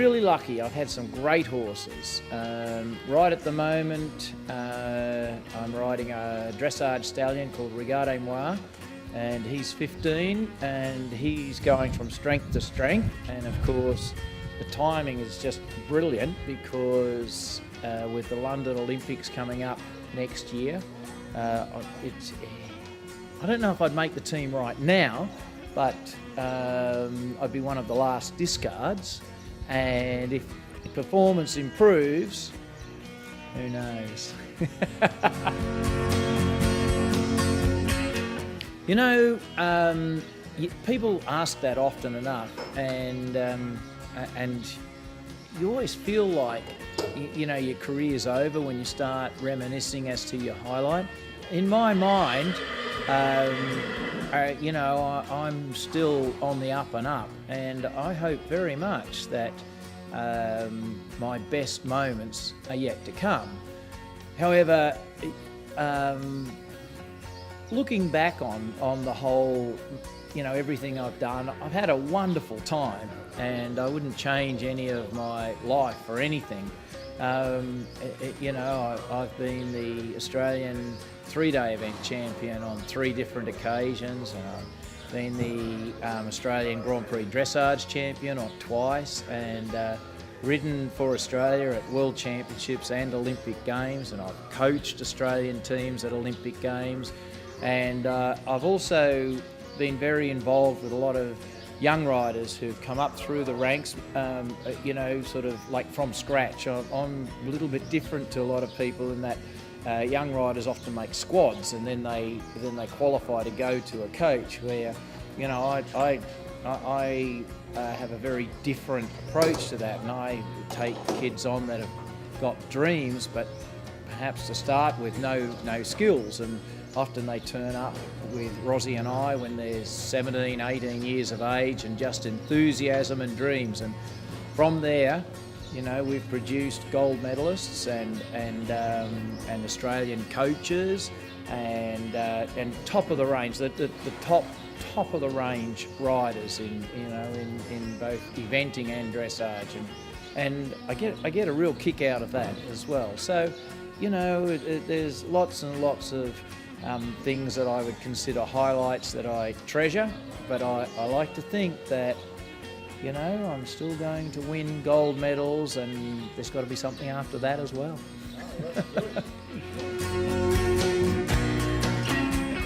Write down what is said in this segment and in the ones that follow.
really lucky. I've had some great horses. Right at the moment, I'm riding a dressage stallion called Regarde Moi, and he's 15, and he's going from strength to strength. And of course, the timing is just brilliant because with the London Olympics coming up next year, I don't know if I'd make the team right now, but I'd be one of the last discards. And if performance improves, who knows? You know, people ask that often enough, and you always feel like, you know, your career's over when you start reminiscing as to your highlight. In my mind, you know, I'm still on the up and up, and I hope very much that my best moments are yet to come. However, looking back on the whole, you know, everything I've done, I've had a wonderful time, and I wouldn't change any of my life for anything. You know, I've been the Australian three-day event champion on 3 different occasions, and I've been the Australian Grand Prix Dressage champion on twice, and ridden for Australia at World Championships and Olympic Games, and I've coached Australian teams at Olympic Games, and I've also been very involved with a lot of young riders who've come up through the ranks, you know, sort of like from scratch. I'm a little bit different to a lot of people in that young riders often make squads, and then they qualify to go to a coach. Where, you know, I have a very different approach to that, and I take kids on that have got dreams, but perhaps to start with no skills, and often they turn up with Rosie and I when they're 17, 18 years of age, and just enthusiasm and dreams. And from there, you know, we've produced gold medalists and Australian coaches and top of the range, the top of the range riders in both eventing and dressage, and I get a real kick out of that as well. So, you know, there's lots and lots of things that I would consider highlights that I treasure, but I like to think that, you know, I'm still going to win gold medals, and there's got to be something after that as well.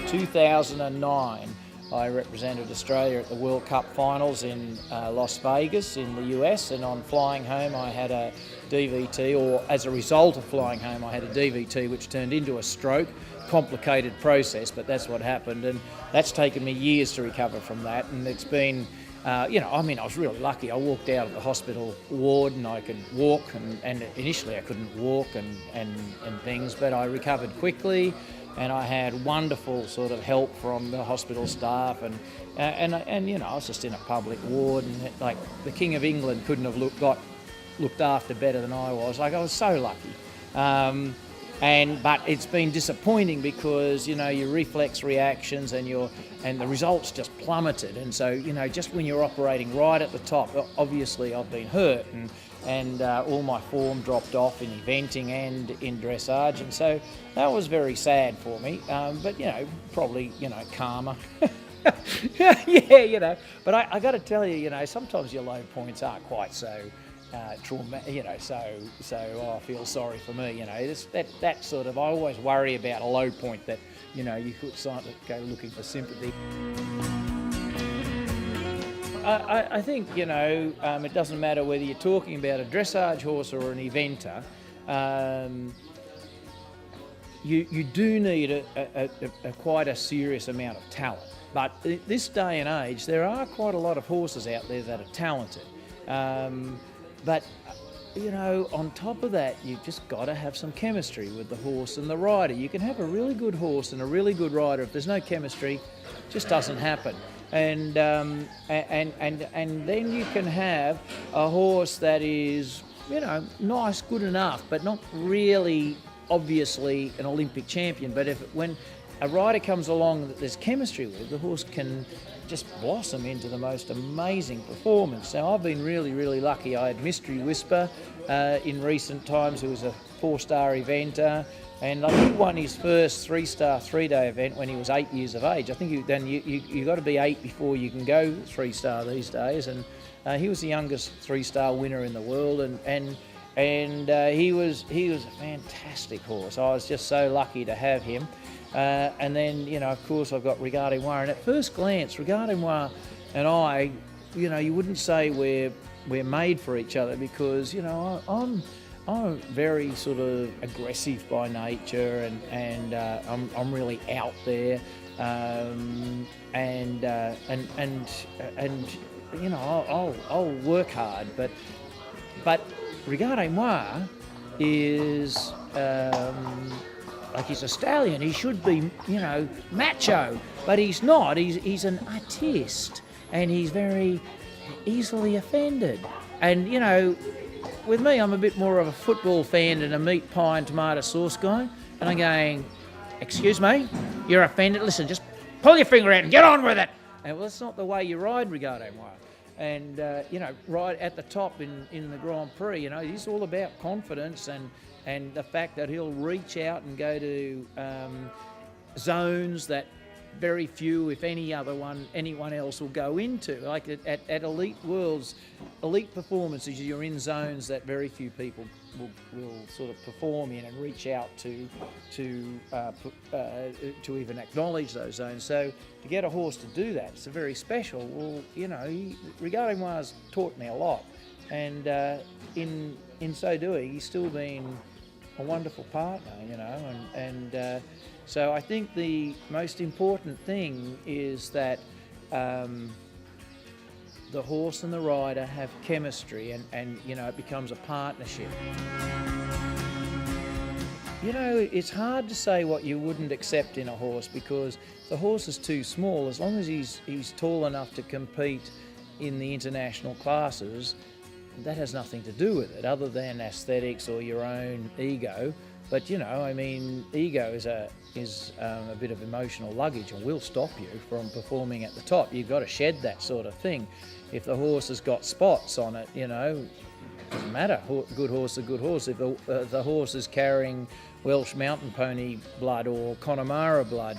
2009, I represented Australia at the World Cup finals in Las Vegas in the US, and on flying home I had a DVT, or as a result of flying home I had a DVT which turned into a stroke. Complicated process, but that's what happened, and that's taken me years to recover from that. And it's been, you know, I mean, I was really lucky. I walked out of the hospital ward and I could walk, and initially I couldn't walk and things, but I recovered quickly, and I had wonderful sort of help from the hospital staff, and you know, I was just in a public ward, and like the King of England couldn't have looked after better than I was. Like, I was so lucky. But it's been disappointing because, you know, your reflex reactions and the results just plummeted. And so, you know, just when you're operating right at the top, obviously I've been hurt, and all my form dropped off in eventing and in dressage, and so that was very sad for me. But, you know, probably, you know, karma. Yeah, you know. But I got to tell you, you know, sometimes your low points aren't quite so trauma, you know, so I feel sorry for me, you know. That sort of, I always worry about a low point that, you know, you could sort of go looking for sympathy. I think, you know, it doesn't matter whether you're talking about a dressage horse or an eventer. You do need a quite a serious amount of talent. But this day and age, there are quite a lot of horses out there that are talented. But, you know, on top of that, you've just got to have some chemistry with the horse and the rider. You can have a really good horse and a really good rider. If there's no chemistry, it just doesn't happen. And then you can have a horse that is, you know, nice, good enough, but not really obviously an Olympic champion. But when a rider comes along that there's chemistry with, the horse can just blossom into the most amazing performance. So I've been really, really lucky. I had Mystery Whisper in recent times, who was a 4-star eventer, and I think he won his first 3-star 3-day event when he was 8 years of age. I think you got to be 8 before you can go 3-star these days, and he was the youngest 3-star winner in the world, and he was a fantastic horse. I was just so lucky to have him. And then, you know, of course, I've got Regardez Moi, and at first glance, Regardez Moi and I, you know, you wouldn't say we're made for each other, because, you know, I'm very sort of aggressive by nature, and I'm really out there, and you know, I'll work hard, but Regardez Moi is like, he's a stallion. He should be, you know, macho, but he's not. He's an artiste, and he's very easily offended. And, you know, with me, I'm a bit more of a football fan than a meat pie and tomato sauce guy. And I'm going, excuse me, you're offended? Listen, just pull your finger out and get on with it. And well, that's not the way you ride Regardez Moi. And, you know, right at the top in the Grand Prix, you know, he's all about confidence and the fact that he'll reach out and go to zones that very few, if anyone else will go into. Like at elite performances, you're in zones that very few people will sort of perform in and reach out to even acknowledge those zones. So to get a horse to do that, it's a very special. Well, you know, Regardez Moi has taught me a lot, and in so doing, he's still been a wonderful partner, you know, and so I think the most important thing is that the horse and the rider have chemistry, and you know, it becomes a partnership. You know, it's hard to say what you wouldn't accept in a horse, because the horse is too small. As long as he's tall enough to compete in the international classes, that has nothing to do with it, other than aesthetics or your own ego. But, you know, I mean, ego is a bit of emotional luggage, and will stop you from performing at the top. You've got to shed that sort of thing. If the horse has got spots on it, you know, doesn't matter. Good horse is a good horse. If the horse is carrying Welsh mountain pony blood or Connemara blood,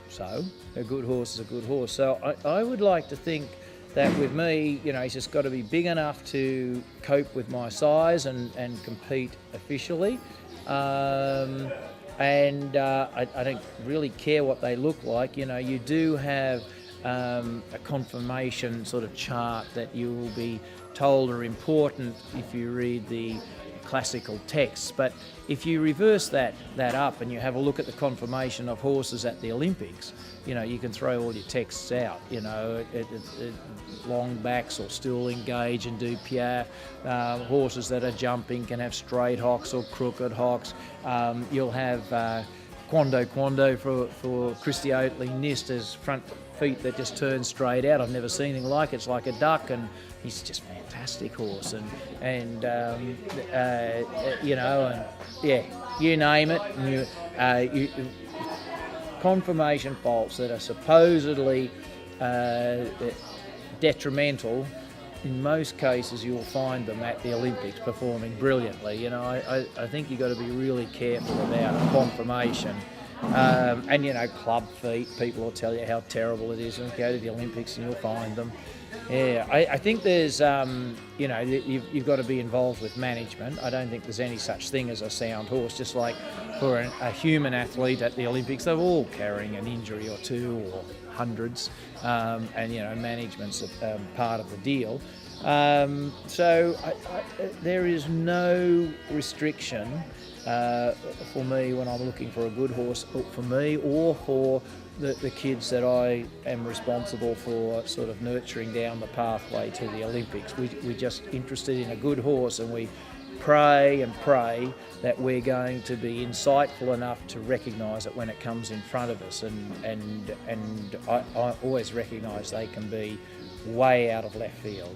so a good horse is a good horse. So I would like to think that with me, you know, he's just got to be big enough to cope with my size and compete officially. I don't really care what they look like. You know, you do have a conformation sort of chart that you will be told are important if you read the classical texts. But if you reverse that up and you have a look at the conformation of horses at the Olympics, you know, you can throw all your texts out. You know, long backs or still engage and do piaffe. Horses that are jumping can have straight hocks or crooked hocks. You'll have quando for Christy Oatley. Nist has front feet that just turn straight out. I've never seen anything like it. It's like a duck, and he's just a fantastic horse. And you know, and yeah, you name it. Conformation faults that are supposedly detrimental, in most cases you'll find them at the Olympics performing brilliantly. You know, I think you've got to be really careful about conformation. And you know, club feet, people will tell you how terrible it is, and go to the Olympics and you'll find them. Yeah, I think there's, you know, you've got to be involved with management. I don't think there's any such thing as a sound horse. Just like for a human athlete at the Olympics, they're all carrying an injury or two or hundreds, and you know, management's a part of the deal. So there is no restriction for me when I'm looking for a good horse, for me or for the kids that I am responsible for sort of nurturing down the pathway to the Olympics. We're just interested in a good horse, and we pray and pray that we're going to be insightful enough to recognise it when it comes in front of us, and I always recognise they can be way out of left field.